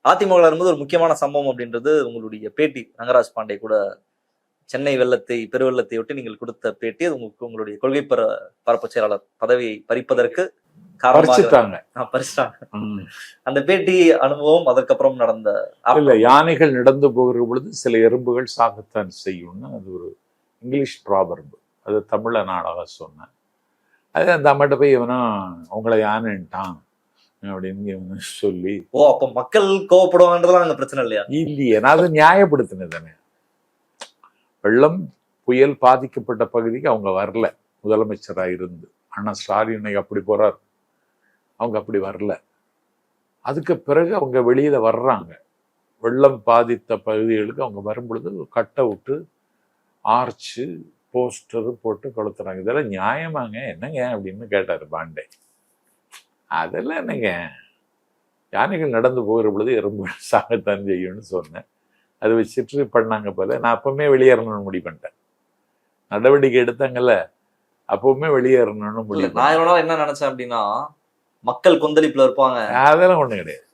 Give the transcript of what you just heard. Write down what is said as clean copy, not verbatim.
அதிமுக இருக்கும்போது ஒரு முக்கியமான சம்பவம் அப்படின்றது உங்களுடைய பேட்டி. ரங்கராஜ் பாண்டே கூட சென்னை வெள்ளத்தை பெருவெள்ளத்தை ஒட்டி நீங்கள் கொடுத்த பேட்டி, அது உங்களுடைய கொள்கை பரப்பு செயலாளர் பதவியை பறிப்பதற்கு பறிச்சுட்டாங்க. பறிச்சிட்டாங்க. அந்த பேட்டி அனுபவம், அதற்கப்புறம் நடந்த இல்ல, யானைகள் நடந்து போகிற பொழுது சில எறும்புகள் சாகத்தான் செய்யும்னு அது ஒரு இங்கிலீஷ் ப்ராபர்பு. அது தமிழ நான் அழகா சொன்னேன். அது அந்த அம்மாட்ட போய் இவனா அவங்கள யானைன்ட்டான் அப்படின்னு சொல்லி. ஓ, அப்ப மக்கள் கோவப்படுவாங்கன்றதுலாம் அங்க பிரச்சனை இல்லையா? இல்லையே, நான் அதை நியாயப்படுத்தினேன் தானே. வெள்ளம் புயல் பாதிக்கப்பட்ட பகுதிக்கு அவங்க வரல, முதலமைச்சராக இருந்து. ஆனா ஸ்டாலின் அப்படி போறார், அவங்க அப்படி வரல. அதுக்கு பிறகு அவங்க வெளியில வர்றாங்க. வெள்ளம் பாதித்த பகுதிகளுக்கு அவங்க வரும்பொழுது கட்டை விட்டு ஆர்ச்சு போஸ்டரு போட்டு கொளுத்துறாங்க. இதெல்லாம் நியாயமாங்க? என்னங்க அப்படின்னு கேட்டாரு பாண்டே. அதெல்லாம் என்னங்க, யானைகள் நடந்து போகிற பொழுது எறும்பு சாகத்தான் செய்யும்னு சொன்னேன். அதை வச்சுட்டு பண்ணாங்க போல. நான் அப்பவுமே வெளியேறணும்னு முடிவு பண்ணிட்டேன். நடவடிக்கை எடுத்தாங்கல்ல, அப்பவுமே வெளியேறணும்னு முடிவு. நான் என்ன நினைச்சேன் அப்படின்னா, மக்கள் கொந்தளிப்புல இருப்பாங்க. அதெல்லாம் ஒண்ணு கிடையாது.